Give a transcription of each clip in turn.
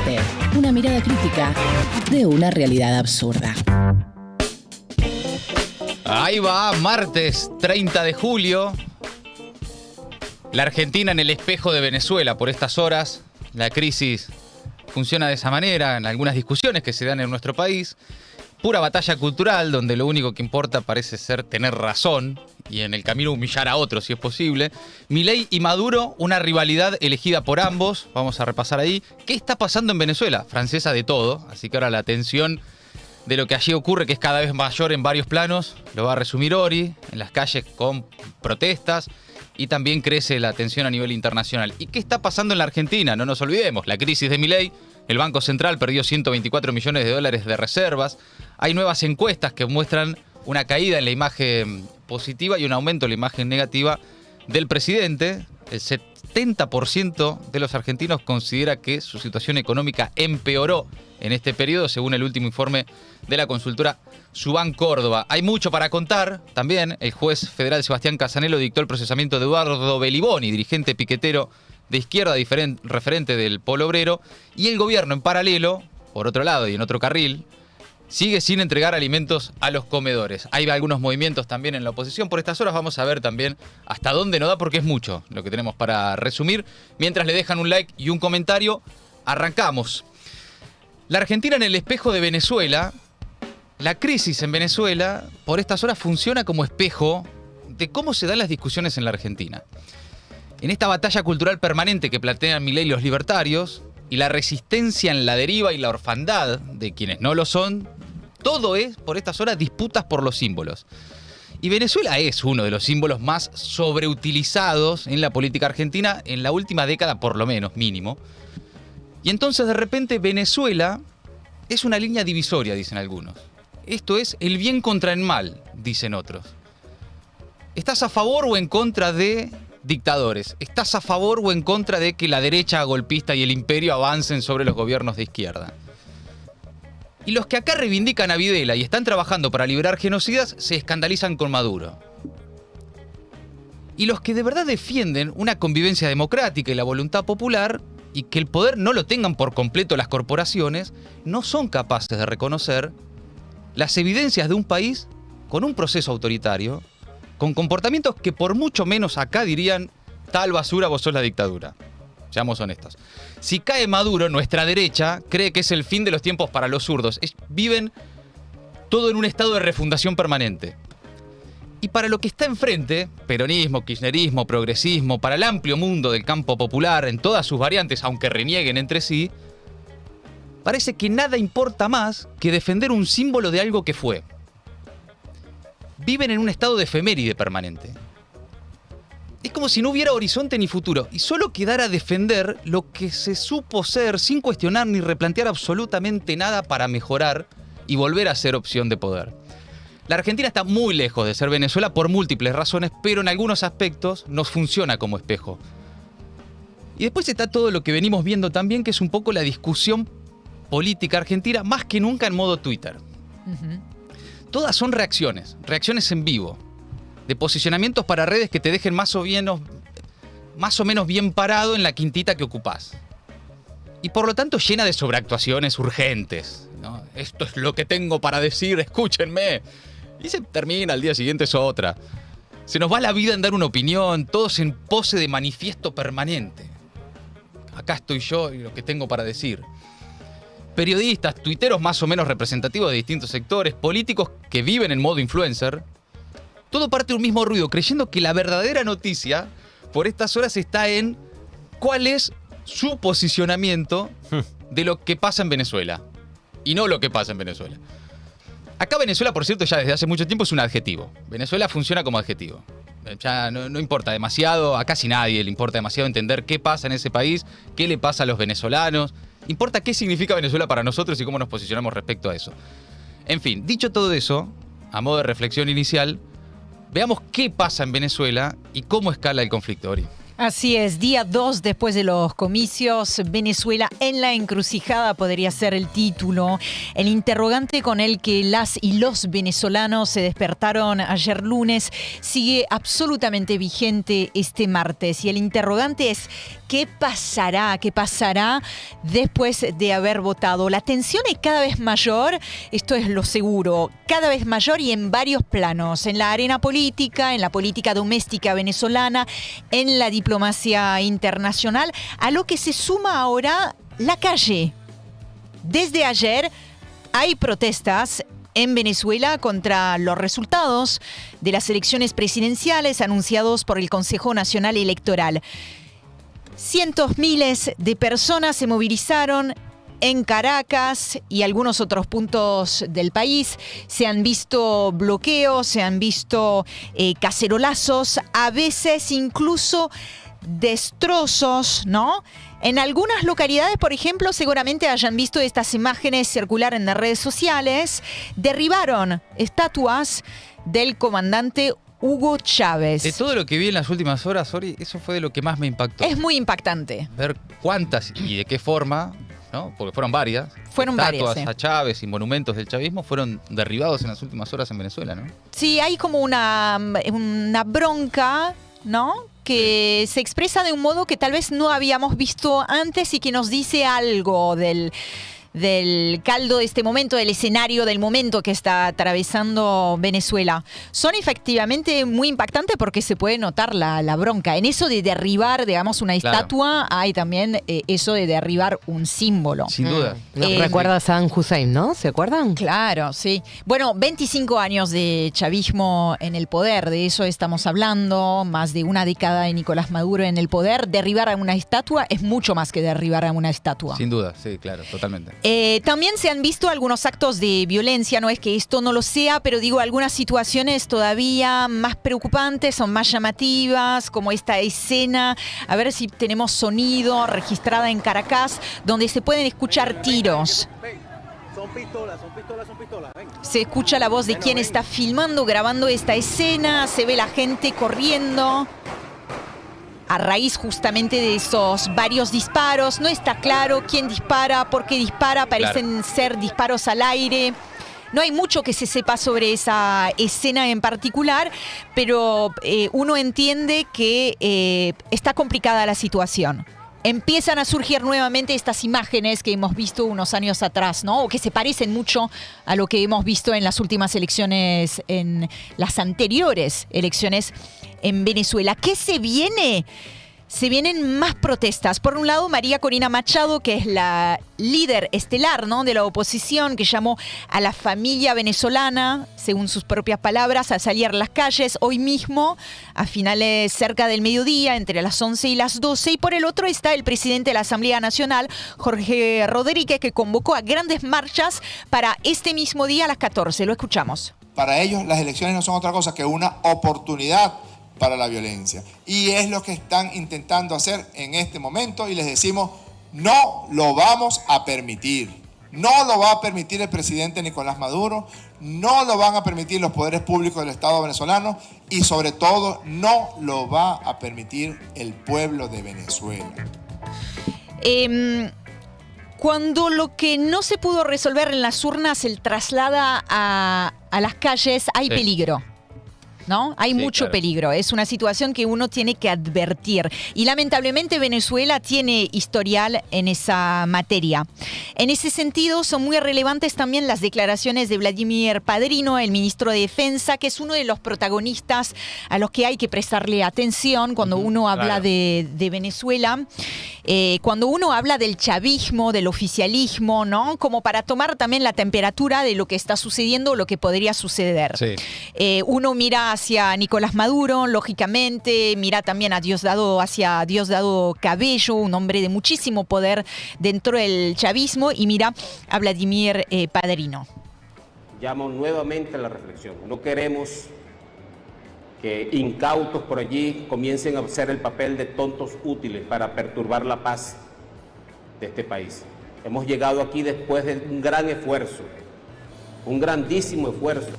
Debate, una mirada crítica de una realidad absurda. Ahí va, martes 30 de julio. La Argentina en el espejo de Venezuela por estas horas. La crisis funciona de esa manera en algunas discusiones que se dan en nuestro país. Pura batalla cultural donde lo único que importa parece ser tener razón y en el camino humillar a otros si es posible. Milei y Maduro, una rivalidad elegida por ambos. Vamos a repasar ahí. ¿Qué está pasando en Venezuela? Francesa de todo, así que ahora la tensión de lo que allí ocurre, que es cada vez mayor en varios planos, lo va a resumir Ori, en las calles con protestas, y también crece la tensión a nivel internacional. ¿Y qué está pasando en la Argentina? No nos olvidemos, la crisis de Milei, el Banco Central perdió 124 millones de dólares de reservas, hay nuevas encuestas que muestran una caída en la imagen positiva y un aumento en la imagen negativa del presidente. El 70% de los argentinos considera que su situación económica empeoró en este periodo, según el último informe de la consultora Subán Córdoba. Hay mucho para contar. También el juez federal Sebastián Casanelo dictó el procesamiento de Eduardo Beliboni, dirigente piquetero de izquierda, referente del Polo Obrero, y el gobierno en paralelo, por otro lado y en otro carril, sigue sin entregar alimentos a los comedores. Hay algunos movimientos también en la oposición. Por estas horas vamos a ver también hasta dónde nos da, porque es mucho lo que tenemos para resumir. Mientras le dejan un like y un comentario, arrancamos. La Argentina en el espejo de Venezuela. La crisis en Venezuela, por estas horas, funciona como espejo de cómo se dan las discusiones en la Argentina. En esta batalla cultural permanente que plantean Milei y los libertarios, y la resistencia en la deriva y la orfandad de quienes no lo son, todo es, por estas horas, disputas por los símbolos. Y Venezuela es uno de los símbolos más sobreutilizados en la política argentina en la última década, por lo menos, mínimo. Y entonces, de repente, Venezuela es una línea divisoria, dicen algunos. Esto es el bien contra el mal, dicen otros. ¿Estás a favor o en contra de dictadores? ¿Estás a favor o en contra de que la derecha golpista y el imperio avancen sobre los gobiernos de izquierda? Y los que acá reivindican a Videla y están trabajando para liberar genocidas se escandalizan con Maduro. Y los que de verdad defienden una convivencia democrática y la voluntad popular, y que el poder no lo tengan por completo las corporaciones, no son capaces de reconocer las evidencias de un país con un proceso autoritario, con comportamientos que por mucho menos acá dirían: tal basura, vos sos la dictadura. Seamos honestos. Si cae Maduro, nuestra derecha cree que es el fin de los tiempos para los zurdos. Viven todo en un estado de refundación permanente. Y para lo que está enfrente, peronismo, kirchnerismo, progresismo, para el amplio mundo del campo popular en todas sus variantes, aunque renieguen entre sí, parece que nada importa más que defender un símbolo de algo que fue. Viven en un estado de efeméride permanente. Es como si no hubiera horizonte ni futuro y solo quedara defender lo que se supo ser sin cuestionar ni replantear absolutamente nada para mejorar y volver a ser opción de poder. La Argentina está muy lejos de ser Venezuela por múltiples razones, pero en algunos aspectos nos funciona como espejo. Y después está todo lo que venimos viendo también, que es un poco la discusión política argentina, más que nunca en modo Twitter. Todas son reacciones en vivo, de posicionamientos para redes que te dejen más o menos bien parado en la quintita que ocupás. Y por lo tanto llena de sobreactuaciones urgentes, ¿no? Esto es lo que tengo para decir, escúchenme. Y se termina, al día siguiente es otra. Se nos va la vida en dar una opinión, todos en pose de manifiesto permanente. Acá estoy yo y lo que tengo para decir. Periodistas, tuiteros más o menos representativos de distintos sectores, políticos que viven en modo influencer, todo parte de un mismo ruido, creyendo que la verdadera noticia por estas horas está en cuál es su posicionamiento de lo que pasa en Venezuela y no lo que pasa en Venezuela. Acá Venezuela, por cierto, ya desde hace mucho tiempo es un adjetivo. Venezuela funciona como adjetivo. Ya no importa demasiado, a casi nadie le importa demasiado entender qué pasa en ese país, qué le pasa a los venezolanos. Importa qué significa Venezuela para nosotros y cómo nos posicionamos respecto a eso. En fin, dicho todo eso, a modo de reflexión inicial, veamos qué pasa en Venezuela y cómo escala el conflicto, Ori. Así es, día 2 después de los comicios, Venezuela en la encrucijada podría ser el título. El interrogante con el que las y los venezolanos se despertaron ayer lunes sigue absolutamente vigente este martes. Y el interrogante es: ¿Qué pasará? ¿Qué pasará después de haber votado? La tensión es cada vez mayor, esto es lo seguro, cada vez mayor y en varios planos, en la arena política, en la política doméstica venezolana, en la diplomacia internacional, a lo que se suma ahora la calle. Desde ayer hay protestas en Venezuela contra los resultados de las elecciones presidenciales anunciados por el Consejo Nacional Electoral. Cientos, miles de personas se movilizaron en Caracas y algunos otros puntos del país. Se han visto bloqueos, se han visto cacerolazos, a veces incluso destrozos, ¿no? En algunas localidades, por ejemplo, seguramente hayan visto estas imágenes circular en las redes sociales, derribaron estatuas del comandante Hugo Chávez. De todo lo que vi en las últimas horas, Ori, eso fue de lo que más me impactó. Es muy impactante. Ver cuántas y de qué forma, ¿no? Porque fueron varias. Fueron estatuas varias, sí. a Chávez y monumentos del chavismo fueron derribados en las últimas horas en Venezuela, ¿no? Sí, hay como una bronca, ¿no? Que se expresa de un modo que tal vez no habíamos visto antes y que nos dice algo del caldo de este momento, del escenario, del momento que está atravesando Venezuela. Son efectivamente muy impactantes porque se puede notar la bronca. En eso de derribar, digamos, una estatua, hay también eso de derribar un símbolo. Sin duda. Recuerda a Saddam Hussein, ¿no? ¿Se acuerdan? Claro, sí. Bueno, 25 años de chavismo en el poder, de eso estamos hablando, más de una década de Nicolás Maduro en el poder. Derribar a una estatua es mucho más que derribar a una estatua. Sin duda, sí, claro, totalmente. También se han visto algunos actos de violencia, no es que esto no lo sea, pero digo, algunas situaciones todavía más preocupantes o más llamativas, como esta escena, a ver si tenemos sonido registrada en Caracas, donde se pueden escuchar tiros. Son pistolas. Venga. Se escucha la voz de quien está filmando, grabando esta escena, se ve la gente corriendo. A raíz justamente de esos varios disparos, no está claro quién dispara, por qué dispara, parecen ser disparos al aire. No hay mucho que se sepa sobre esa escena en particular, pero uno entiende que está complicada la situación. Empiezan a surgir nuevamente estas imágenes que hemos visto unos años atrás, ¿no? O que se parecen mucho a lo que hemos visto en las últimas elecciones, en las anteriores elecciones en Venezuela. ¿Qué se viene? Se vienen más protestas. Por un lado, María Corina Machado, que es la líder estelar, ¿no?, de la oposición, que llamó a la familia venezolana, según sus propias palabras, a salir a las calles hoy mismo, a finales cerca del mediodía, entre las 11 y las 12. Y por el otro está el presidente de la Asamblea Nacional, Jorge Rodríguez, que convocó a grandes marchas para este mismo día a las 14. Lo escuchamos. Para ellos, las elecciones no son otra cosa que una oportunidad para la violencia. Y es lo que están intentando hacer en este momento y les decimos, no lo vamos a permitir. No lo va a permitir el presidente Nicolás Maduro, no lo van a permitir los poderes públicos del Estado venezolano y sobre todo no lo va a permitir el pueblo de Venezuela. Cuando lo que no se pudo resolver en las urnas se traslada a las calles, hay peligro. ¿No? Hay mucho peligro. Es una situación que uno tiene que advertir. Y lamentablemente Venezuela tiene historial en esa materia. En ese sentido, son muy relevantes también las declaraciones de Vladimir Padrino, el ministro de Defensa, que es uno de los protagonistas a los que hay que prestarle atención cuando uno habla de Venezuela. Cuando uno habla del chavismo, del oficialismo, ¿no? Como para tomar también la temperatura de lo que está sucediendo o lo que podría suceder. Sí. Uno mira hacia Nicolás Maduro, lógicamente, mira también hacia Diosdado Cabello, un hombre de muchísimo poder dentro del chavismo, y mira a Vladimir Padrino. Llamo nuevamente a la reflexión. No queremos que incautos por allí comiencen a hacer el papel de tontos útiles para perturbar la paz de este país. Hemos llegado aquí después de un gran esfuerzo, un grandísimo esfuerzo.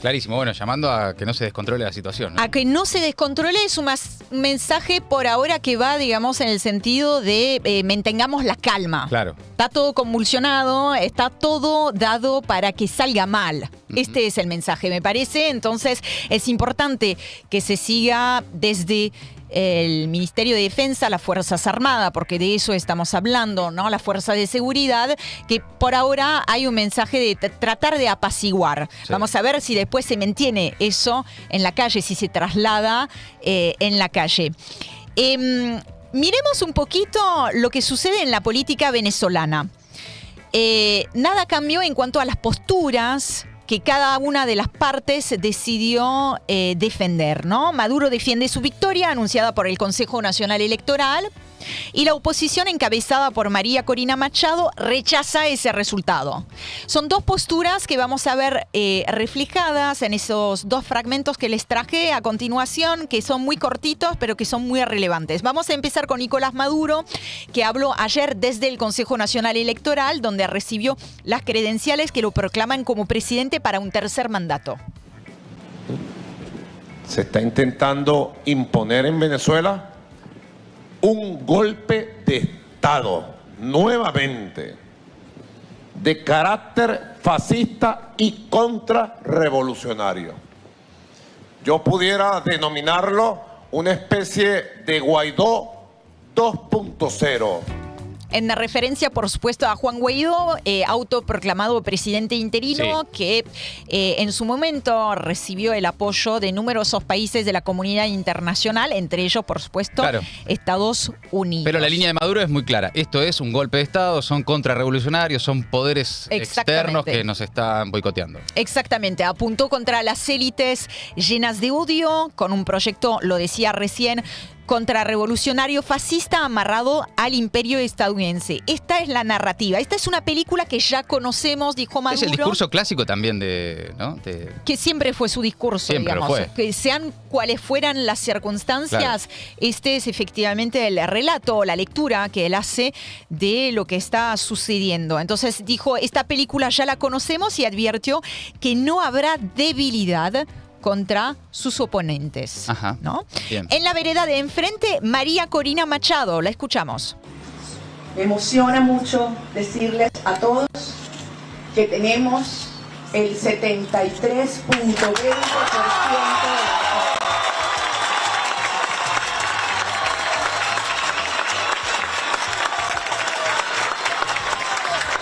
Clarísimo, bueno, llamando a que no se descontrole la situación, ¿no? A que no se descontrole es un mensaje por ahora que va, digamos, en el sentido de mantengamos la calma. Claro. Está todo convulsionado, está todo dado para que salga mal. Este es el mensaje, me parece. Entonces es importante que se siga desde el Ministerio de Defensa, las Fuerzas Armadas, porque de eso estamos hablando, ¿no? Las fuerzas de seguridad, que por ahora hay un mensaje de tratar de apaciguar. Sí. Vamos a ver si después se mantiene eso en la calle, si se traslada en la calle. Miremos un poquito lo que sucede en la política venezolana. Nada cambió en cuanto a las posturas que cada una de las partes decidió defender, ¿no? Maduro defiende su victoria anunciada por el Consejo Nacional Electoral y la oposición encabezada por María Corina Machado rechaza ese resultado. Son dos posturas que vamos a ver reflejadas en esos dos fragmentos que les traje a continuación, que son muy cortitos pero que son muy relevantes. Vamos a empezar con Nicolás Maduro, que habló ayer desde el Consejo Nacional Electoral, donde recibió las credenciales que lo proclaman como presidente para un tercer mandato. Se está intentando imponer en Venezuela un golpe de Estado, nuevamente, de carácter fascista y contrarrevolucionario. Yo pudiera denominarlo una especie de Guaidó 2.0. En referencia, por supuesto, a Juan Guaidó, autoproclamado presidente interino, sí, que en su momento recibió el apoyo de numerosos países de la comunidad internacional, entre ellos, por supuesto, claro, Estados Unidos. Pero la línea de Maduro es muy clara. Esto es un golpe de Estado, son contrarrevolucionarios, son poderes externos que nos están boicoteando. Exactamente. Apuntó contra las élites llenas de odio, con un proyecto, lo decía recién, contrarrevolucionario fascista amarrado al imperio estadounidense. Esta es la narrativa. Esta es una película que ya conocemos, dijo Maduro. Es el discurso clásico también ¿no? Que siempre fue su discurso, siempre digamos. Lo fue. Que sean cuales fueran las circunstancias, claro, este es efectivamente el relato, la lectura que él hace de lo que está sucediendo. Entonces dijo, esta película ya la conocemos y advirtió que no habrá debilidad contra sus oponentes. Ajá. ¿No? Bien. En la vereda de enfrente, María Corina Machado. La escuchamos. Me emociona mucho decirles a todos que tenemos el 73.20% de la...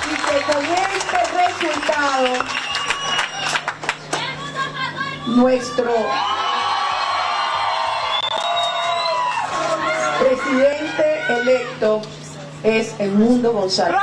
Y que con este resultado nuestro presidente electo es Edmundo González.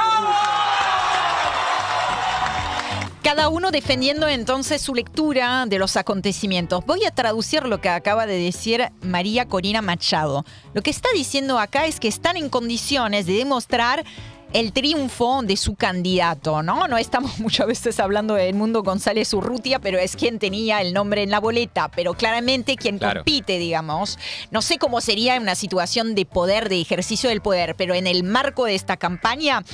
Cada uno defendiendo entonces su lectura de los acontecimientos. Voy a traducir lo que acaba de decir María Corina Machado. Lo que está diciendo acá es que están en condiciones de demostrar el triunfo de su candidato, ¿no? No estamos muchas veces hablando de Edmundo González Urrutia, pero es quien tenía el nombre en la boleta, pero claramente quien compite, digamos. No sé cómo sería en una situación de poder, de ejercicio del poder, pero en el marco de esta campaña,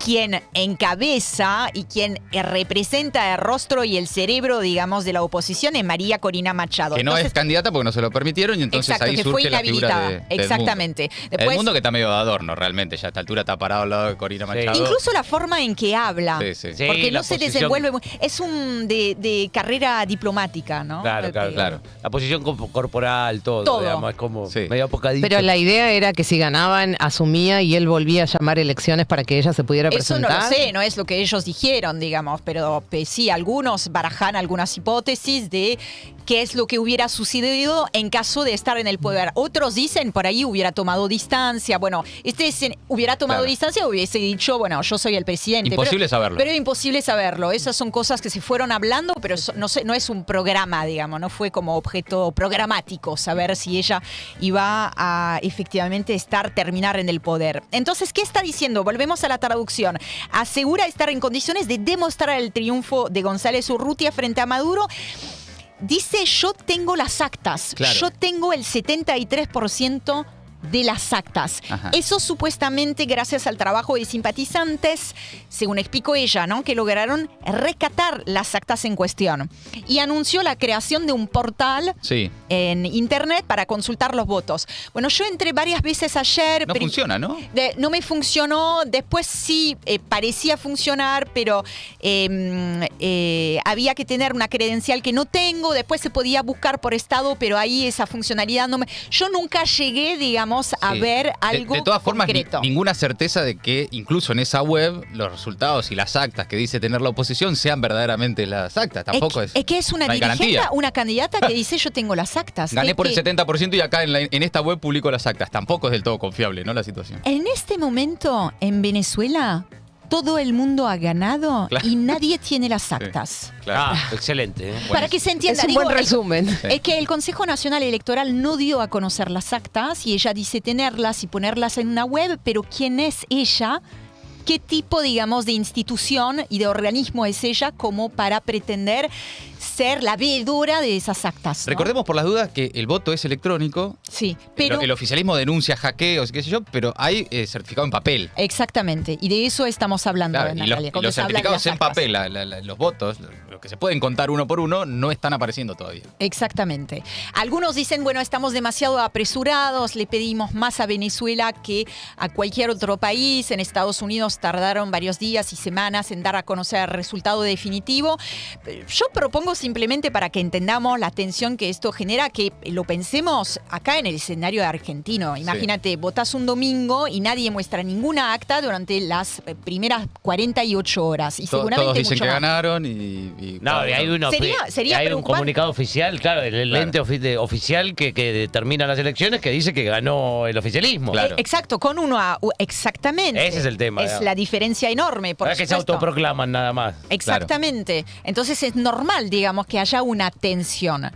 quien encabeza y quien representa el rostro y el cerebro, digamos, de la oposición es María Corina Machado. Que no es candidata porque no se lo permitieron y entonces exacto, ahí que surge fue la figura de exactamente. Después, Edmundo que está medio de adorno realmente, ya a esta altura está parado al lado de Corina Machado. Incluso la forma en que habla, porque no se desenvuelve, es un de carrera diplomática, ¿no? Claro. La posición corporal, todo. Digamos, es como medio apocadito. Pero la idea era que si ganaban, asumía y él volvía a llamar elecciones para que ella se pudiera presentar. Eso no lo sé, no es lo que ellos dijeron, digamos, pero sí, algunos barajan algunas hipótesis de qué es lo que hubiera sucedido en caso de estar en el poder. Otros dicen, por ahí hubiera tomado distancia. Bueno, hubiera tomado distancia, hubiese dicho, bueno, yo soy el presidente. Imposible saberlo. Pero imposible saberlo. Esas son cosas que se fueron hablando, pero no es un programa, digamos, no fue como objeto programático saber si ella iba a efectivamente terminar en el poder. Entonces, ¿qué está diciendo? Volvemos a la traducción. Asegura estar en condiciones de demostrar el triunfo de González Urrutia frente a Maduro. Dice, yo tengo las actas, yo tengo el 73% de las actas. Ajá. Eso supuestamente gracias al trabajo de simpatizantes, según explicó ella, ¿no? Que lograron rescatar las actas en cuestión. Y anunció la creación de un portal en internet para consultar los votos. Bueno, yo entré varias veces ayer. No funciona, ¿no? No me funcionó. Después sí parecía funcionar, pero había que tener una credencial que no tengo. Después se podía buscar por estado, pero ahí esa funcionalidad no me... Yo nunca llegué, digamos, a ver algo de todas formas, concreto. Ninguna certeza de que incluso en esa web los resultados y las actas que dice tener la oposición sean verdaderamente las actas. Tampoco es que es una no hay dirigente, garantía. una candidata que dice yo tengo las actas. Gané por el 70% y acá en esta web publico las actas. Tampoco es del todo confiable, ¿no? La situación. En este momento, en Venezuela, todo el mundo ha ganado y nadie tiene las actas. Sí, claro. Excelente. Para que se entienda, es un buen resumen. Es que el Consejo Nacional Electoral no dio a conocer las actas y ella dice tenerlas y ponerlas en una web, pero ¿quién es ella? ¿Qué tipo, digamos, de institución y de organismo es ella como para pretender ser la veedora de esas actas, ¿no? Recordemos por las dudas que el voto es electrónico. Sí, pero... El oficialismo denuncia hackeos, qué sé yo, pero hay certificado en papel. Exactamente, y de eso estamos hablando. Claro, en y realidad, cuando los se habla de certificados las en actas. papel, los votos, los que se pueden contar uno por uno, no están apareciendo todavía. Exactamente. Algunos dicen, bueno, estamos demasiado apresurados, le pedimos más a Venezuela que a cualquier otro país. En Estados Unidos tardaron varios días y semanas en dar a conocer el resultado definitivo. Yo propongo simplemente para que entendamos la tensión que esto genera, que lo pensemos acá en el escenario argentino. Imagínate, votás un domingo y nadie muestra ninguna acta durante las primeras 48 horas. Y seguramente todos dicen mucho que más. ganaron y No, y hay, Sería hay un preocupante. comunicado oficial, claro, el ente oficial que determina las elecciones que dice que ganó el oficialismo. Claro. Exacto, con uno a... Exactamente. Ese es el tema. Es la diferencia enorme, por No es que se supuesto. autoproclaman nada más. Exactamente. Entonces es normal, digamos, que haya una tensión.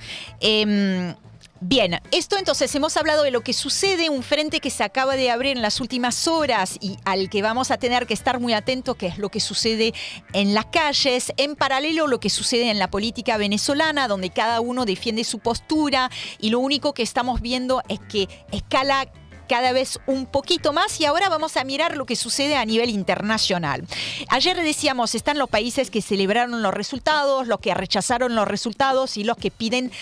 Bien, esto entonces hemos hablado de lo que sucede, un frente que se acaba de abrir en las últimas horas y al que vamos a tener que estar muy atentos, que es lo que sucede en las calles, en paralelo lo que sucede en la política venezolana, donde cada uno defiende su postura y lo único que estamos viendo es que escala cada vez un poquito más y ahora vamos a mirar lo que sucede a nivel internacional. Ayer decíamos, están los países que celebraron los resultados, los que rechazaron los resultados y los que piden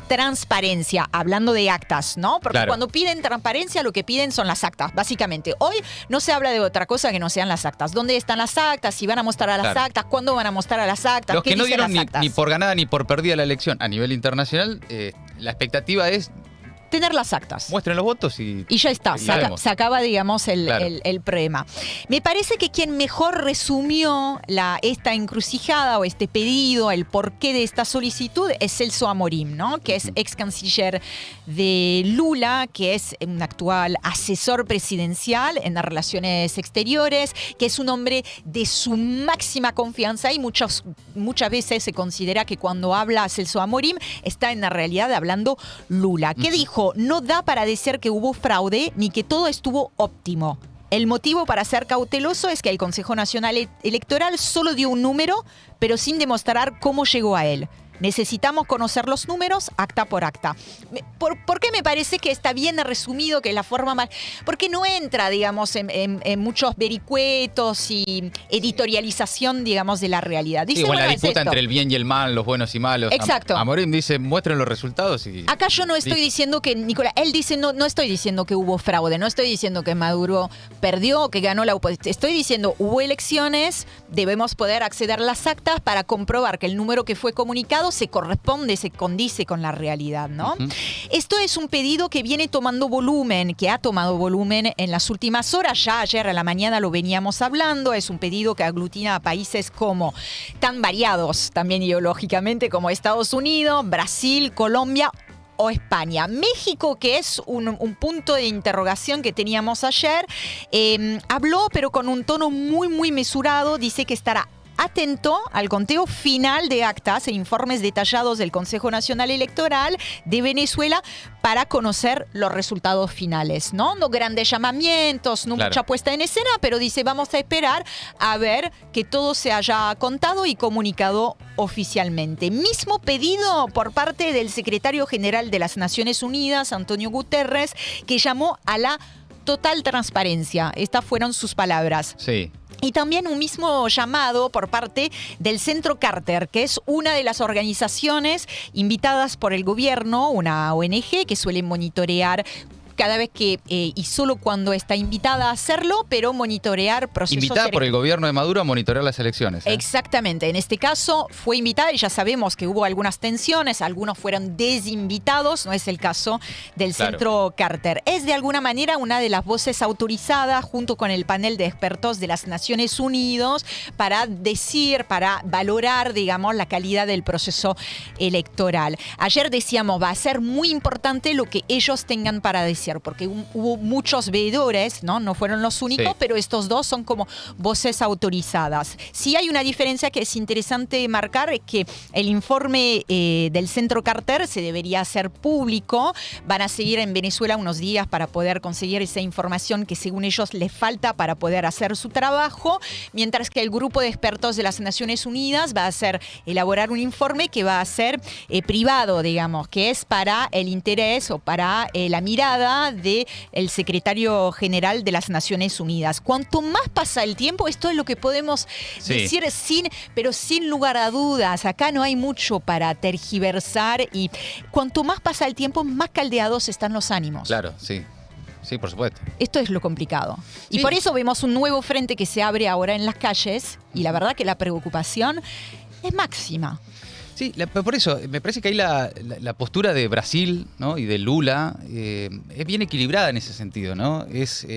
transparencia, hablando de actas, ¿no? Porque cuando piden transparencia lo que piden son las actas, básicamente. Hoy no se habla de otra cosa que no sean las actas. ¿Dónde están las actas? ¿Si van a mostrar a las actas? ¿Cuándo van a mostrar a las actas? Los que no dieron las actas? ni por ganada ni por perdida la elección a nivel internacional, la expectativa es tener las actas. Muestren los votos y ya está, se acaba, digamos, el problema. Me parece que quien mejor resumió esta encrucijada o este pedido, el porqué de esta solicitud, es Celso Amorim, ¿no? Que es ex canciller de Lula, que es un actual asesor presidencial en las relaciones exteriores, que es un hombre de su máxima confianza y muchas veces se considera que cuando habla Celso Amorim está en la realidad hablando Lula. ¿Qué dijo? No da para decir que hubo fraude ni que todo estuvo óptimo. El motivo para ser cauteloso es que el Consejo Nacional Electoral solo dio un número, pero sin demostrar cómo llegó a él. Necesitamos conocer los números acta por acta. ¿Por qué me parece que está bien resumido, que es la forma más...? Porque no entra, digamos, en muchos vericuetos y editorialización, digamos, de la realidad. Dice, la disputa entre el bien y el mal, los buenos y malos. Exacto. Amorim dice, muestren los resultados y... Acá yo no estoy diciendo que, Nicolás, él dice, no estoy diciendo que hubo fraude, no estoy diciendo que Maduro perdió, que ganó la oposición. Estoy diciendo, hubo elecciones, debemos poder acceder a las actas para comprobar que el número que fue comunicado se corresponde, se condice con la realidad, ¿no? Esto es un pedido que viene tomando volumen, que ha tomado volumen en las últimas horas. Ya ayer a la mañana lo veníamos hablando. Es un pedido que aglutina a países como tan variados también ideológicamente como Estados Unidos, Brasil, Colombia o España. México, que es un punto de interrogación que teníamos ayer, habló pero con un tono muy, muy mesurado. Dice que estará atento al conteo final de actas e informes detallados del Consejo Nacional Electoral de Venezuela para conocer los resultados finales, ¿no? No grandes llamamientos, no mucha puesta en escena, pero dice, vamos a esperar a ver que todo se haya contado y comunicado oficialmente. Mismo pedido por parte del secretario general de las Naciones Unidas, Antonio Guterres, que llamó a la total transparencia. Estas fueron sus palabras. Sí. Y también un mismo llamado por parte del Centro Carter, que es una de las organizaciones invitadas por el gobierno, una ONG que suele monitorear cada vez que, y solo cuando está invitada a hacerlo, pero monitorear procesos... Invitada por el gobierno de Maduro a monitorear las elecciones. Exactamente. En este caso fue invitada y ya sabemos que hubo algunas tensiones, algunos fueron desinvitados, no es el caso del Centro Carter. Es de alguna manera una de las voces autorizadas junto con el panel de expertos de las Naciones Unidas para decir, para valorar, digamos, la calidad del proceso electoral. Ayer decíamos, va a ser muy importante lo que ellos tengan para decir, porque hubo muchos veedores, no fueron los únicos, pero estos dos son como voces autorizadas. Sí hay una diferencia que es interesante marcar, es que el informe del Centro Carter se debería hacer público. Van a seguir en Venezuela unos días para poder conseguir esa información que según ellos les falta para poder hacer su trabajo, mientras que el grupo de expertos de las Naciones Unidas va a elaborar un informe que va a ser privado, digamos, que es para el interés o para la mirada del secretario general de las Naciones Unidas. Cuanto más pasa el tiempo, esto es lo que podemos decir pero sin lugar a dudas. Acá no hay mucho para tergiversar y cuanto más pasa el tiempo, más caldeados están los ánimos. Claro, sí. Sí, por supuesto. Esto es lo complicado. Y por eso vemos un nuevo frente que se abre ahora en las calles y la verdad que la preocupación es máxima. Sí, por eso, me parece que ahí la postura de Brasil, ¿no? Y de Lula es bien equilibrada en ese sentido, ¿no? Es,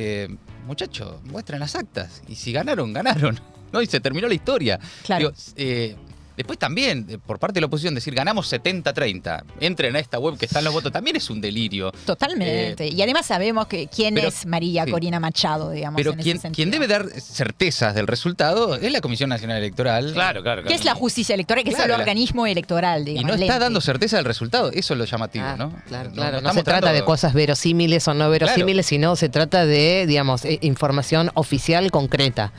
muchachos, muestran las actas. Y si ganaron, ganaron, ¿no? Y se terminó la historia. Claro. Digo, después también, por parte de la oposición, decir ganamos 70-30, entren a esta web que están los votos, también es un delirio. Totalmente. Y además sabemos que quién es María Corina Machado, digamos. Pero en ese sentido. quien debe dar certezas del resultado es la Comisión Nacional Electoral. Claro. Que es la justicia electoral, que es el organismo electoral, digamos. Y no está dando certeza del resultado, eso es lo llamativo, ¿no? Claro. No se trata de cosas verosímiles o no verosímiles, sino se trata de, digamos, información oficial concreta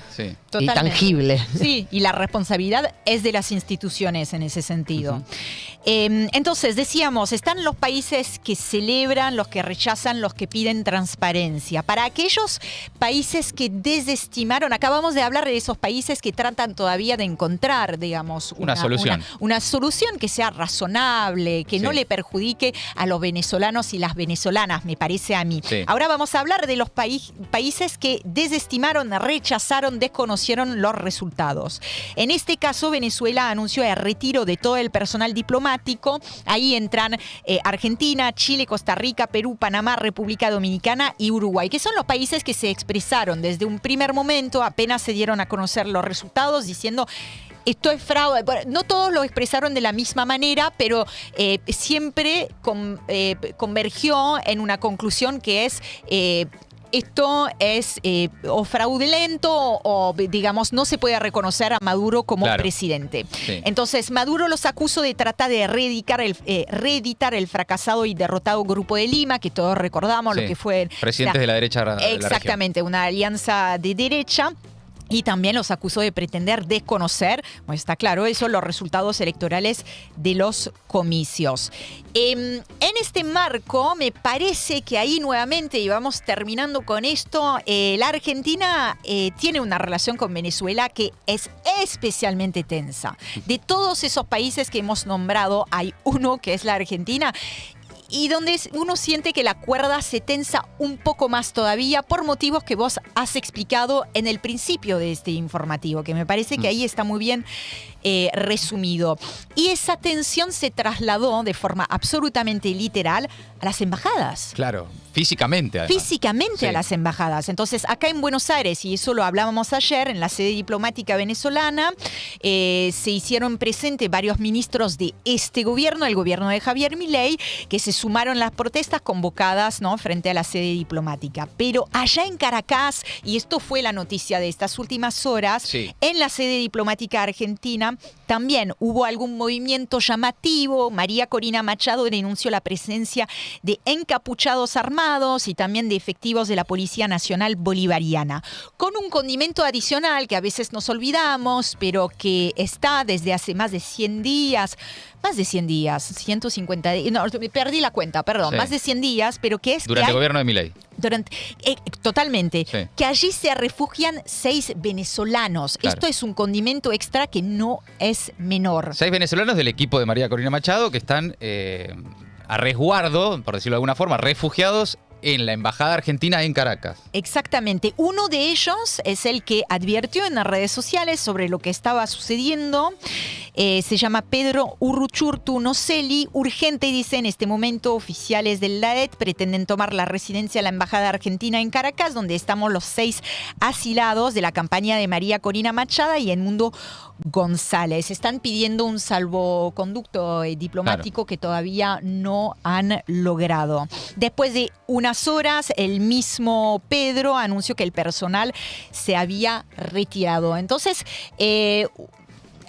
y tangible. Sí, y la responsabilidad es de las instituciones en ese sentido. Entonces, decíamos, están los países que celebran, los que rechazan, los que piden transparencia. Para aquellos países que desestimaron, acabamos de hablar de esos países que tratan todavía de encontrar, digamos, una solución. Una solución que sea razonable, que no le perjudique a los venezolanos y las venezolanas, me parece a mí. Ahora vamos a hablar de los países que desestimaron, rechazaron, desconocieron los resultados. En este caso, Venezuela anunció el retiro de todo el personal diplomático. Ahí entran Argentina, Chile, Costa Rica, Perú, Panamá, República Dominicana y Uruguay, que son los países que se expresaron desde un primer momento, apenas se dieron a conocer los resultados, diciendo esto es fraude. No todos lo expresaron de la misma manera, pero siempre convergió en una conclusión que es... esto es o fraudulento o, digamos, no se puede reconocer a Maduro como presidente. Entonces, Maduro los acusó de tratar de reeditar el fracasado y derrotado Grupo de Lima, que todos recordamos lo que fue... Presidentes de la derecha de la exactamente, una alianza de derecha. Y también los acusó de pretender desconocer, bueno, está claro eso, los resultados electorales de los comicios. En este marco, me parece que ahí nuevamente, y vamos terminando con esto, la Argentina tiene una relación con Venezuela que es especialmente tensa. De todos esos países que hemos nombrado, hay uno que es la Argentina, y donde uno siente que la cuerda se tensa un poco más todavía por motivos que vos has explicado en el principio de este informativo, que me parece que ahí está muy bien resumido. Y esa tensión se trasladó de forma absolutamente literal a las embajadas. Claro. físicamente, además. Físicamente a las embajadas. Entonces, acá en Buenos Aires, y eso lo hablábamos ayer, en la sede diplomática venezolana, se hicieron presentes varios ministros de este gobierno, el gobierno de Javier Milei, que se sumaron a las protestas convocadas, ¿no?, frente a la sede diplomática. Pero allá en Caracas, y esto fue la noticia de estas últimas horas, en la sede diplomática argentina también hubo algún movimiento llamativo. María Corina Machado denunció la presencia de encapuchados armados y también de efectivos de la Policía Nacional Bolivariana, con un condimento adicional que a veces nos olvidamos, pero que está desde hace más de 100 días, 150 días, no, perdí la cuenta, perdón, más de 100 días, pero que es... Durante el gobierno de Milei. Totalmente. Que allí se refugian 6 venezolanos. Claro. Esto es un condimento extra que no es menor. 6 venezolanos del equipo de María Corina Machado que están a resguardo, por decirlo de alguna forma, refugiados en la Embajada Argentina en Caracas. Exactamente. Uno de ellos es el que advirtió en las redes sociales sobre lo que estaba sucediendo. Se llama Pedro Urruchurtu Nocelli. Urgente, dice, en este momento oficiales del LAET pretenden tomar la residencia de la Embajada Argentina en Caracas, donde estamos los 6 asilados de la campaña de María Corina Machado y Edmundo González. Están pidiendo un salvoconducto diplomático que todavía no han logrado. Después de unas horas, el mismo Pedro anunció que el personal se había retirado. Entonces,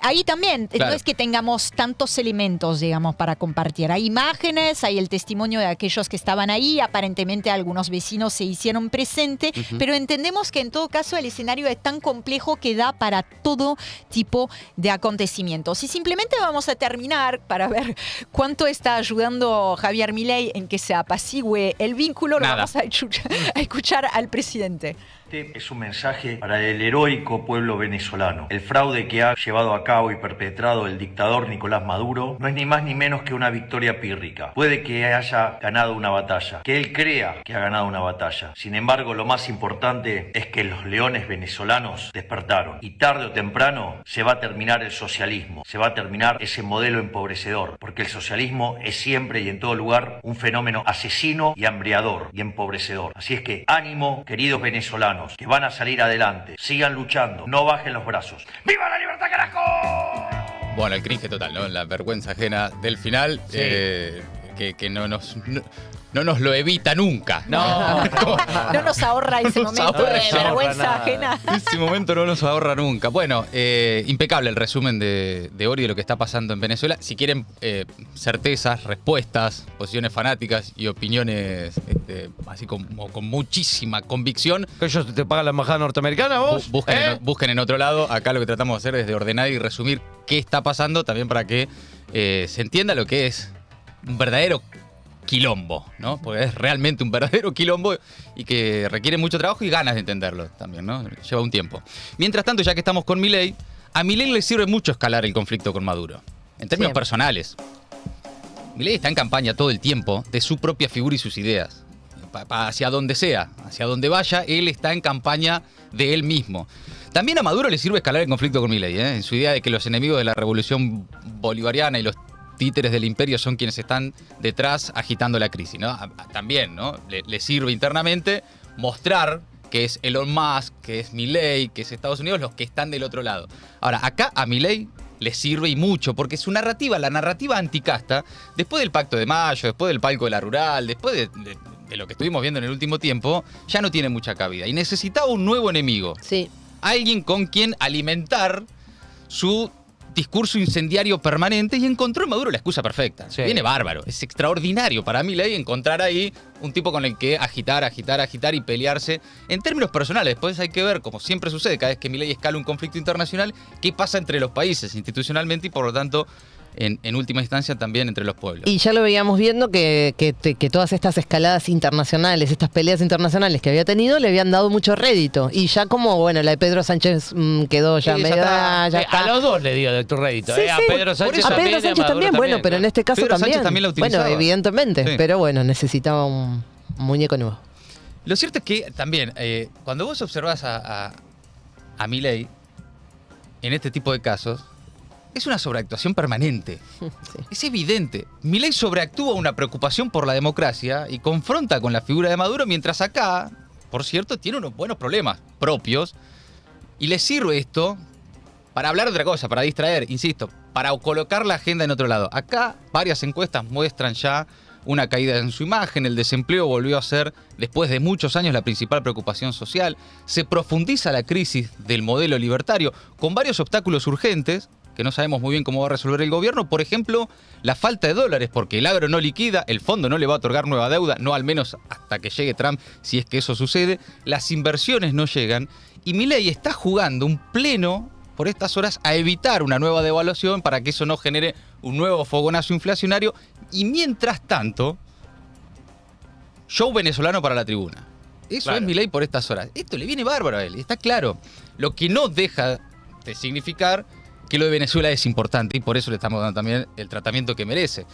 ahí también, no es que tengamos tantos elementos, digamos, para compartir. Hay imágenes, hay el testimonio de aquellos que estaban ahí, aparentemente algunos vecinos se hicieron presentes, pero entendemos que en todo caso el escenario es tan complejo que da para todo tipo de acontecimientos. Y simplemente vamos a terminar para ver cuánto está ayudando Javier Milei en que se apacigüe el vínculo. Lo vamos a escuchar al presidente. Este es un mensaje para el heroico pueblo venezolano. El fraude que ha llevado a cabo y perpetrado el dictador Nicolás Maduro no es ni más ni menos que una victoria pírrica. Puede que haya ganado una batalla, que él crea que ha ganado una batalla. Sin embargo, lo más importante es que los leones venezolanos despertaron. Y tarde o temprano se va a terminar el socialismo, se va a terminar ese modelo empobrecedor, porque el socialismo es siempre y en todo lugar un fenómeno asesino y hambriador y empobrecedor. Así es que ánimo, queridos venezolanos, que van a salir adelante, sigan luchando, no bajen los brazos. ¡Viva la libertad, carajo! Bueno, el cringe total, ¿no? La vergüenza ajena del final, que no nos lo evita nunca. No nos ahorra ese momento de vergüenza ajena. Ese momento no nos ahorra nunca. Bueno, impecable el resumen de hoy de lo que está pasando en Venezuela. Si quieren certezas, respuestas, posiciones fanáticas y opiniones así como con muchísima convicción. ¿Ellos te pagan la embajada norteamericana vos? Busquen en otro lado. Acá lo que tratamos de hacer es de ordenar y resumir qué está pasando, también para que se entienda lo que es un verdadero quilombo, ¿no? Porque es realmente un verdadero quilombo y que requiere mucho trabajo y ganas de entenderlo también, ¿no? Lleva un tiempo. Mientras tanto, ya que estamos con Milei, a Milei le sirve mucho escalar el conflicto con Maduro. En términos personales, Milei está en campaña todo el tiempo de su propia figura y sus ideas. Hacia donde sea, hacia donde vaya, él está en campaña de él mismo. También a Maduro le sirve escalar el conflicto con Milei, en su idea de que los enemigos de la revolución bolivariana y los títeres del imperio son quienes están detrás agitando la crisis, ¿no? También, ¿no? Le sirve internamente mostrar que es Elon Musk, que es Milei, que es Estados Unidos, los que están del otro lado. Ahora, acá a Milei le sirve y mucho, porque su narrativa, la narrativa anticasta, después del Pacto de Mayo, después del Palco de la Rural, después de lo que estuvimos viendo en el último tiempo, ya no tiene mucha cabida. Y necesitaba un nuevo enemigo. Sí. Alguien con quien alimentar su discurso incendiario permanente, y encontró en Maduro la excusa perfecta. Viene bárbaro. Es extraordinario para Milei encontrar ahí un tipo con el que agitar y pelearse. En términos personales, después hay que ver, como siempre sucede, cada vez que Milei escala un conflicto internacional, qué pasa entre los países institucionalmente y por lo tanto en última instancia también entre los pueblos. Y ya lo veíamos viendo que todas estas escaladas internacionales, estas peleas internacionales que había tenido, le habían dado mucho rédito. Y ya como, bueno, la de Pedro Sánchez quedó ya medio... Ya está. A los dos le dio de tu rédito. A Pedro Sánchez también, bueno, pero en este caso Pedro también. Sánchez también la utilizaba. Bueno, evidentemente, pero bueno, necesitaba un muñeco nuevo. Lo cierto es que también, cuando vos observás a Milei en este tipo de casos, es una sobreactuación permanente. Sí. Es evidente. Milei sobreactúa una preocupación por la democracia y confronta con la figura de Maduro, mientras acá, por cierto, tiene unos buenos problemas propios y le sirve esto para hablar de otra cosa, para distraer, insisto, para colocar la agenda en otro lado. Acá varias encuestas muestran ya una caída en su imagen, el desempleo volvió a ser, después de muchos años, la principal preocupación social, se profundiza la crisis del modelo libertario, con varios obstáculos urgentes, que no sabemos muy bien cómo va a resolver el gobierno, por ejemplo, la falta de dólares, porque el agro no liquida, el fondo no le va a otorgar nueva deuda, no al menos hasta que llegue Trump, si es que eso sucede, las inversiones no llegan, y Milei está jugando un pleno por estas horas a evitar una nueva devaluación para que eso no genere un nuevo fogonazo inflacionario. Y mientras tanto, show venezolano para la tribuna. Eso es Milei por estas horas. Esto le viene bárbaro a él, está claro. Lo que no deja de significar que lo de Venezuela es importante y por eso le estamos dando también el tratamiento que merece.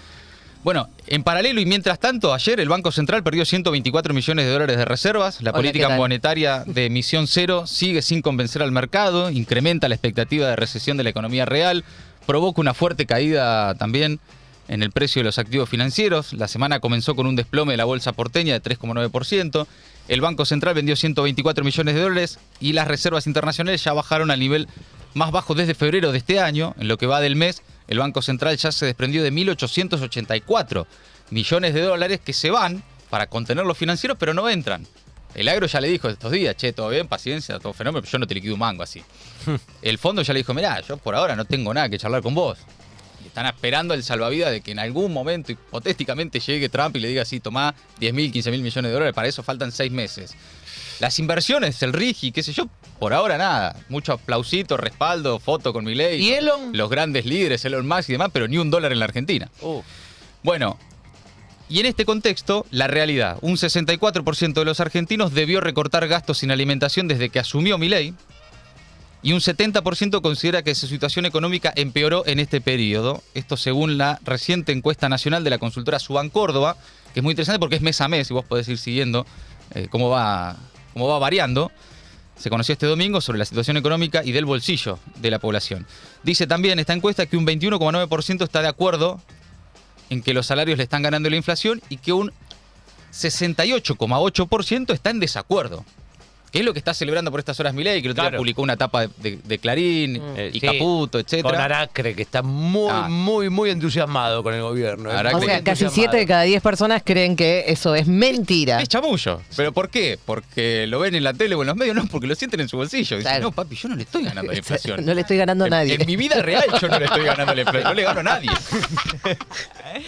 Bueno, en paralelo y mientras tanto, ayer el Banco Central perdió 124 millones de dólares de reservas. La política monetaria de emisión cero sigue sin convencer al mercado, incrementa la expectativa de recesión de la economía real, provoca una fuerte caída también en el precio de los activos financieros. La semana comenzó con un desplome de la bolsa porteña de 3,9%. El Banco Central vendió 124 millones de dólares y las reservas internacionales ya bajaron al nivel más bajo desde febrero de este año. En lo que va del mes, el Banco Central ya se desprendió de 1.884 millones de dólares que se van para contener los financieros, pero no entran. El agro ya le dijo estos días, che, todo bien, paciencia, todo fenómeno, pero yo no te liquido un mango así. El fondo ya le dijo, mirá, yo por ahora no tengo nada que charlar con vos. Y están esperando el salvavidas de que en algún momento, hipotéticamente, llegue Trump y le diga, sí, tomá 10.000, 15.000 millones de dólares, para eso faltan 6 meses. Las inversiones, el RIGI, qué sé yo, por ahora nada. Mucho aplausito, respaldo, foto con Milei. ¿Y Elon? Los grandes líderes, Elon Musk y demás, pero ni un dólar en la Argentina. Bueno, y en este contexto, la realidad. Un 64% de los argentinos debió recortar gastos sin alimentación desde que asumió Milei. Y un 70% considera que su situación económica empeoró en este periodo. Esto según la reciente encuesta nacional de la consultora Suban Córdoba, que es muy interesante porque es mes a mes y vos podés ir siguiendo cómo va variando. Se conoció este domingo sobre la situación económica y del bolsillo de la población. Dice también esta encuesta que un 21,9% está de acuerdo en que los salarios le están ganando la inflación y que un 68,8% está en desacuerdo. ¿Qué es lo que está celebrando por estas horas Milei? Que el otro día publicó una tapa de Clarín y sí, Caputo, etc. Con Aracre, que está muy entusiasmado con el gobierno. O sea, casi 7 de cada 10 personas creen que eso es mentira. Es chamullo. ¿Pero por qué? Porque lo ven en la tele o en los medios, no, porque lo sienten en su bolsillo. Dicen, claro, no, papi, yo no le estoy ganando la inflación. No le estoy ganando a nadie. En mi vida real yo no le estoy ganando la inflación, no le gano a nadie.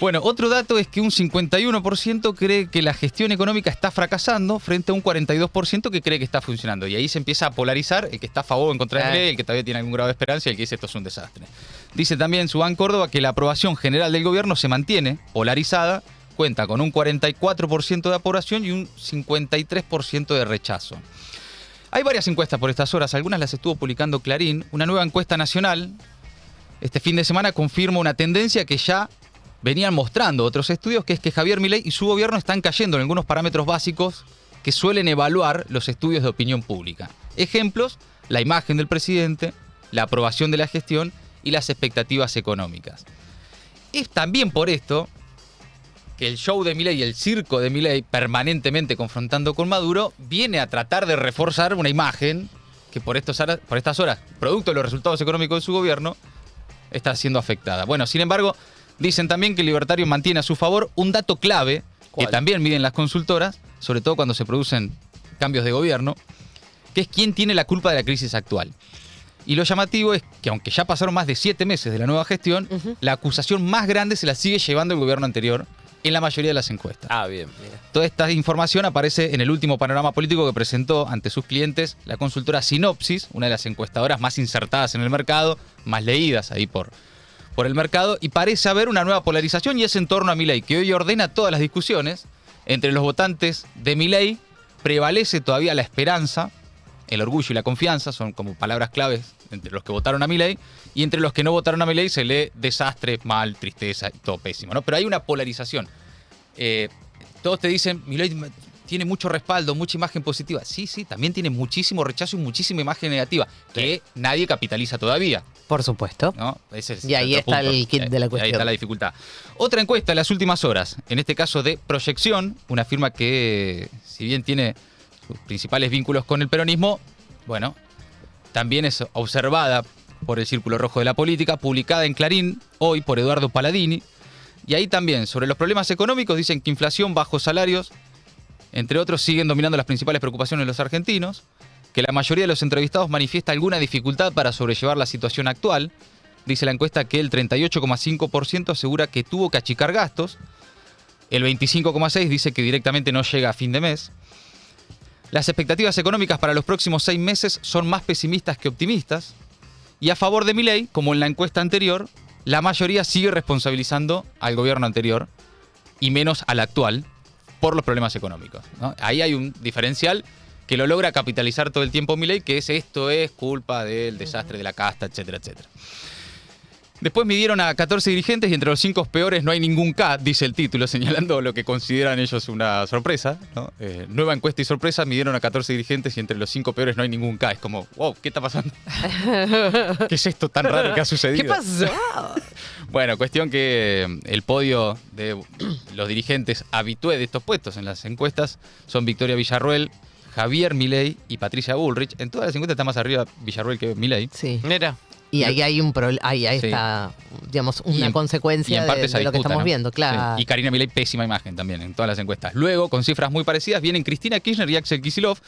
Bueno, otro dato es que un 51% cree que la gestión económica está fracasando frente a un 42% que cree que está funcionando. Y ahí se empieza a polarizar el que está a favor o en contra de Milei, el que todavía tiene algún grado de esperanza y el que dice esto es un desastre. Dice también Suban Córdoba que la aprobación general del gobierno se mantiene polarizada, cuenta con un 44% de aprobación y un 53% de rechazo. Hay varias encuestas por estas horas, algunas las estuvo publicando Clarín. Una nueva encuesta nacional este fin de semana confirma una tendencia que ya venían mostrando otros estudios, que es que Javier Milei y su gobierno están cayendo en algunos parámetros básicos que suelen evaluar los estudios de opinión pública. Ejemplos, la imagen del presidente, la aprobación de la gestión y las expectativas económicas. Es también por esto que el show de Milei y el circo de Milei, permanentemente confrontando con Maduro, viene a tratar de reforzar una imagen que por estas horas, producto de los resultados económicos de su gobierno, está siendo afectada. Bueno, sin embargo, dicen también que el libertario mantiene a su favor un dato clave, que también miden las consultoras, sobre todo cuando se producen cambios de gobierno, que es quién tiene la culpa de la crisis actual. Y lo llamativo es que aunque ya pasaron más de 7 meses de la nueva gestión, la acusación más grande se la sigue llevando el gobierno anterior en la mayoría de las encuestas. Bien. Mira. Toda esta información aparece en el último panorama político que presentó ante sus clientes la consultora Sinopsis, una de las encuestadoras más insertadas en el mercado, más leídas ahí por el mercado, y parece haber una nueva polarización y es en torno a Milei, que hoy ordena todas las discusiones. Entre los votantes de Milei prevalece todavía la esperanza, el orgullo y la confianza, son como palabras claves entre los que votaron a Milei, y entre los que no votaron a Milei se lee desastre, mal, tristeza y todo pésimo, ¿no? Pero hay una polarización. Todos te dicen, Milei tiene mucho respaldo, mucha imagen positiva. Sí, también tiene muchísimo rechazo y muchísima imagen negativa, que nadie capitaliza todavía. Por supuesto. ¿no? Ese es Y ahí otro está punto. el kit de la cuestión. Ahí está la dificultad. Otra encuesta en las últimas horas, en este caso de Proyección, una firma que, si bien tiene sus principales vínculos con el peronismo, bueno, también es observada por el Círculo Rojo de la Política, publicada en Clarín hoy por Eduardo Paladini. Y ahí también, sobre los problemas económicos, dicen que inflación, bajos salarios, entre otros, siguen dominando las principales preocupaciones de los argentinos, que la mayoría de los entrevistados manifiesta alguna dificultad para sobrellevar la situación actual. Dice la encuesta que el 38,5% asegura que tuvo que achicar gastos, el 25,6% dice que directamente no llega a fin de mes. Las expectativas económicas para los próximos 6 meses son más pesimistas que optimistas, y a favor de Milei, como en la encuesta anterior, la mayoría sigue responsabilizando al gobierno anterior y menos al actual por los problemas económicos, ¿no? Ahí hay un diferencial que lo logra capitalizar todo el tiempo Milei, que es esto es culpa del desastre de la casta, etcétera, etcétera. Después midieron a 14 dirigentes y entre los 5 peores no hay ningún K, dice el título, señalando lo que consideran ellos una sorpresa, ¿no? Nueva encuesta y sorpresa, midieron a 14 dirigentes y entre los 5 peores no hay ningún K. Es como, wow, ¿qué está pasando? ¿Qué es esto tan raro que ha sucedido? ¿Qué pasó? Bueno, cuestión que el podio de los dirigentes habitué de estos puestos en las encuestas son Victoria Villarruel, Javier Milei y Patricia Bullrich. En todas las encuestas está más arriba Villarruel que Milei. Sí. Mira. Y ahí hay un ahí Sí. está, digamos, una Y en consecuencia parte de esa lo que disputa, estamos ¿no? viendo, claro. Sí. Y Karina Milei, pésima imagen también en todas las encuestas. Luego, con cifras muy parecidas, vienen Cristina Kirchner y Axel Kicillof.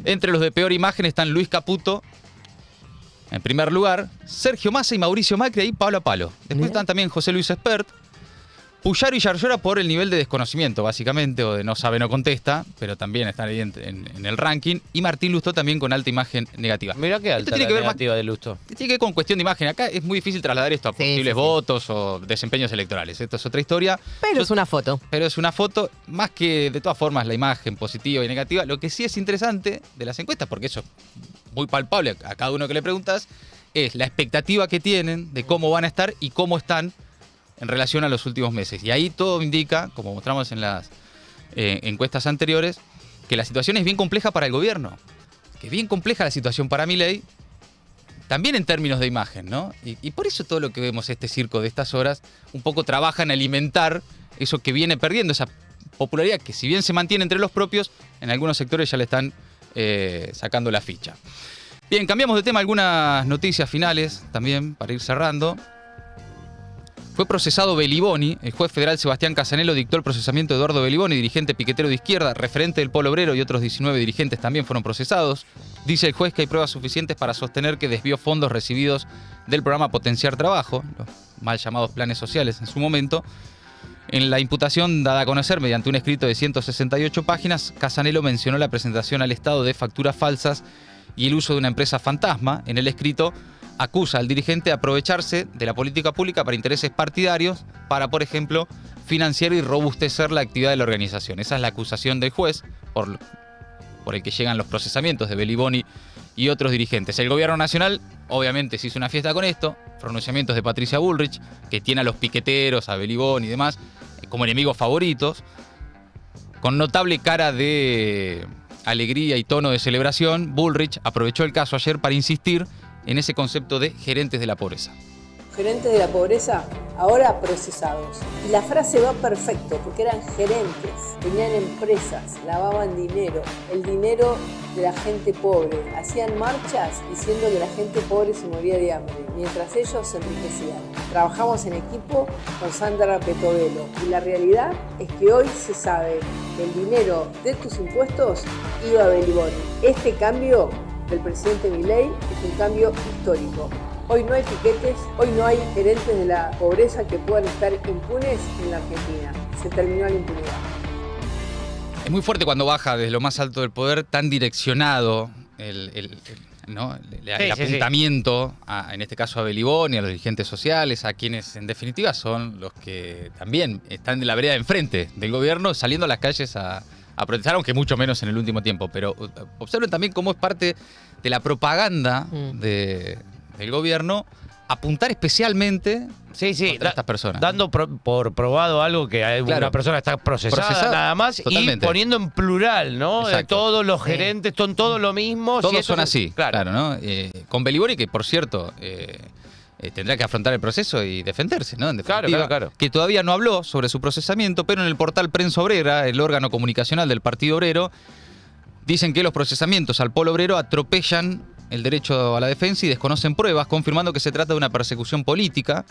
Entre los de peor imagen están Luis Caputo, en primer lugar, Sergio Massa y Mauricio Macri, ahí palo a palo. Después Bien. están también José Luis Espert, Puyaro y Yarlora por el nivel de desconocimiento, básicamente, o de no sabe, no contesta, pero también están ahí en el ranking. Y Martín Lustó también con alta imagen negativa. Mira qué alta tiene la que ver negativa de Lustó. Tiene que ver con cuestión de imagen. Acá es muy difícil trasladar esto a posibles votos o desempeños electorales. Esto es otra historia. Pero es una foto. Pero es una foto, más que de todas formas la imagen positiva y negativa. Lo que sí es interesante de las encuestas, porque eso es muy palpable a cada uno que le preguntas, es la expectativa que tienen de cómo van a estar y cómo están en relación a los últimos meses. Y ahí todo indica, como mostramos en las encuestas anteriores, que la situación es bien compleja para el gobierno, que es bien compleja la situación para Milei, también en términos de imagen, ¿no? Y por eso todo lo que vemos, este circo de estas horas, un poco trabaja en alimentar eso que viene perdiendo, esa popularidad que si bien se mantiene entre los propios, en algunos sectores ya le están sacando la ficha. Bien, cambiamos de tema, algunas noticias finales también para ir cerrando. Fue procesado Beliboni. El juez federal Sebastián Casanelo dictó el procesamiento de Eduardo Beliboni, dirigente piquetero de izquierda, referente del Polo Obrero, y otros 19 dirigentes también fueron procesados. Dice el juez que hay pruebas suficientes para sostener que desvió fondos recibidos del programa Potenciar Trabajo, los mal llamados planes sociales en su momento. En la imputación dada a conocer mediante un escrito de 168 páginas, Casanelo mencionó la presentación al Estado de facturas falsas y el uso de una empresa fantasma. En el escrito acusa al dirigente de aprovecharse de la política pública para intereses partidarios para, por ejemplo, financiar y robustecer la actividad de la organización. Esa es la acusación del juez por el que llegan los procesamientos de Beliboni y otros dirigentes. El gobierno nacional, obviamente, se hizo una fiesta con esto, pronunciamientos de Patricia Bullrich, que tiene a los piqueteros, a Beliboni y demás, como enemigos favoritos, con notable cara de alegría y tono de celebración. Bullrich aprovechó el caso ayer para insistir en ese concepto de gerentes de la pobreza. Gerentes de la pobreza, ahora procesados. Y la frase va perfecto, porque eran gerentes, tenían empresas, lavaban dinero, el dinero de la gente pobre. Hacían marchas diciendo que la gente pobre se moría de hambre, mientras ellos se enriquecían. Trabajamos en equipo con Sandra Petovelo y la realidad es que hoy se sabe que el dinero de tus impuestos iba a Beliboni. Este cambio del presidente Milei es un cambio histórico. Hoy no hay piquetes, hoy no hay gerentes de la pobreza que puedan estar impunes en la Argentina. Se terminó la impunidad. Es muy fuerte cuando baja desde lo más alto del poder tan direccionado el apuntamiento, en este caso a Beliboni, a los dirigentes sociales, a quienes en definitiva son los que también están de la vereda de enfrente del gobierno, saliendo a las calles a protestar, aunque mucho menos en el último tiempo. Pero observen también cómo es parte de la propaganda del gobierno apuntar especialmente contra estas personas. Dando por probado algo que hay una persona está procesada nada más, totalmente. Y poniendo en plural, ¿no? Todos los gerentes son todos lo mismo. Todos son así, claro, ¿no? Con Beliboni, que por cierto, tendrá que afrontar el proceso y defenderse, ¿no? En definitiva, Claro. que todavía no habló sobre su procesamiento, pero en el portal Prensa Obrera, el órgano comunicacional del Partido Obrero, dicen que los procesamientos al polo obrero atropellan el derecho a la defensa y desconocen pruebas, confirmando que se trata de una persecución política.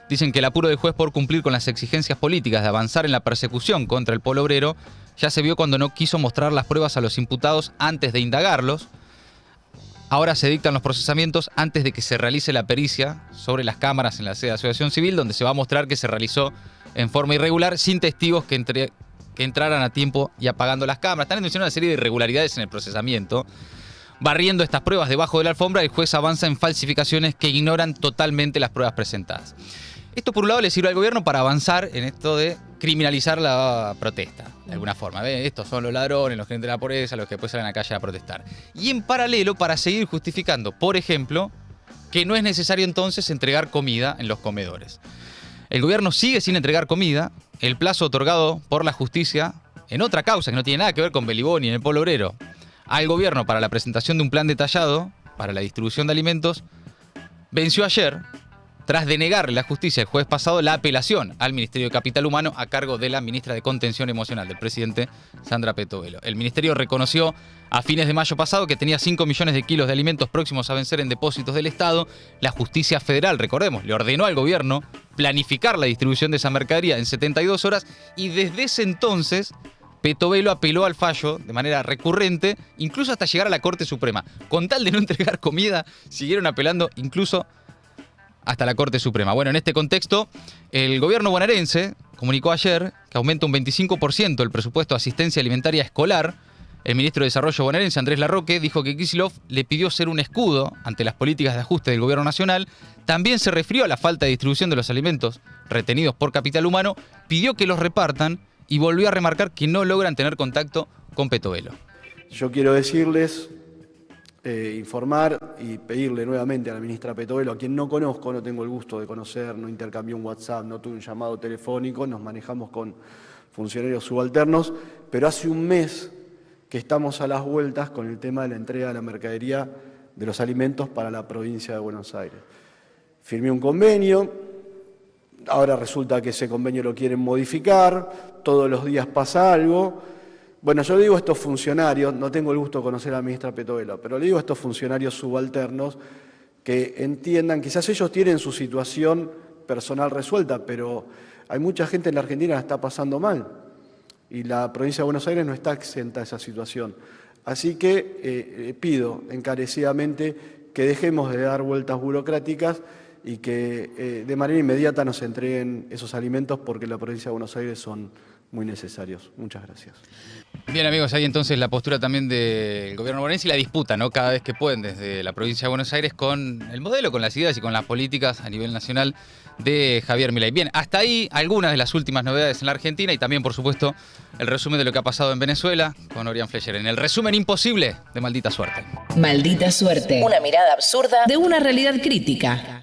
Dicen que el apuro del juez por cumplir con las exigencias políticas de avanzar en la persecución contra el polo obrero ya se vio cuando no quiso mostrar las pruebas a los imputados antes de indagarlos. Ahora se dictan los procesamientos antes de que se realice la pericia sobre las cámaras en la sede de Asociación Civil, donde se va a mostrar que se realizó en forma irregular, sin testigos que entraran a tiempo y apagando las cámaras. Están denunciando una serie de irregularidades en el procesamiento. Barriendo estas pruebas debajo de la alfombra, el juez avanza en falsificaciones que ignoran totalmente las pruebas presentadas. Esto, por un lado, le sirve al gobierno para avanzar en esto de criminalizar la protesta, de alguna forma. ¿Ven? Estos son los ladrones, los que entran a la pobreza, los que después salen a la calle a protestar. Y en paralelo, para seguir justificando, por ejemplo, que no es necesario entonces entregar comida en los comedores. El gobierno sigue sin entregar comida. El plazo otorgado por la justicia, en otra causa que no tiene nada que ver con Beliboni en el polo obrero, al gobierno para la presentación de un plan detallado para la distribución de alimentos, venció ayer, tras denegarle la justicia el jueves pasado la apelación al Ministerio de Capital Humano a cargo de la ministra de Contención Emocional del presidente Sandra Petovelo. El ministerio reconoció a fines de mayo pasado que tenía 5 millones de kilos de alimentos próximos a vencer en depósitos del Estado. La justicia federal, recordemos, le ordenó al gobierno planificar la distribución de esa mercadería en 72 horas y desde ese entonces Petovelo apeló al fallo de manera recurrente, incluso hasta llegar a la Corte Suprema. Con tal de no entregar comida, siguieron apelando incluso hasta la Corte Suprema. Bueno, en este contexto, el gobierno bonaerense comunicó ayer que aumenta un 25% el presupuesto de asistencia alimentaria escolar. El ministro de Desarrollo bonaerense, Andrés Larroque, dijo que Kicillof le pidió ser un escudo ante las políticas de ajuste del gobierno nacional. También se refirió a la falta de distribución de los alimentos retenidos por Capital Humano, pidió que los repartan y volvió a remarcar que no logran tener contacto con Petovelo. Yo quiero decirles, informar y pedirle nuevamente a la ministra Petovelo, a quien no conozco, no tengo el gusto de conocer, no intercambié un WhatsApp, no tuve un llamado telefónico, nos manejamos con funcionarios subalternos, pero hace un mes que estamos a las vueltas con el tema de la entrega de la mercadería de los alimentos para la provincia de Buenos Aires. Firmé un convenio, ahora resulta que ese convenio lo quieren modificar, todos los días pasa algo. Bueno, yo le digo a estos funcionarios, no tengo el gusto de conocer a la ministra Petovelo, pero le digo a estos funcionarios subalternos que entiendan, quizás ellos tienen su situación personal resuelta, pero hay mucha gente en la Argentina que la está pasando mal y la provincia de Buenos Aires no está exenta de esa situación. Así que pido encarecidamente que dejemos de dar vueltas burocráticas y que de manera inmediata nos entreguen esos alimentos porque en la provincia de Buenos Aires son muy necesarios. Muchas gracias. Bien, amigos, ahí entonces la postura también del gobierno bonaerense y la disputa, ¿no? Cada vez que pueden desde la provincia de Buenos Aires con el modelo, con las ideas y con las políticas a nivel nacional de Javier Milei. Bien, hasta ahí algunas de las últimas novedades en la Argentina y también, por supuesto, el resumen de lo que ha pasado en Venezuela con Orián Fleischer en el resumen imposible de Maldita Suerte. Maldita Suerte. Una mirada absurda de una realidad crítica.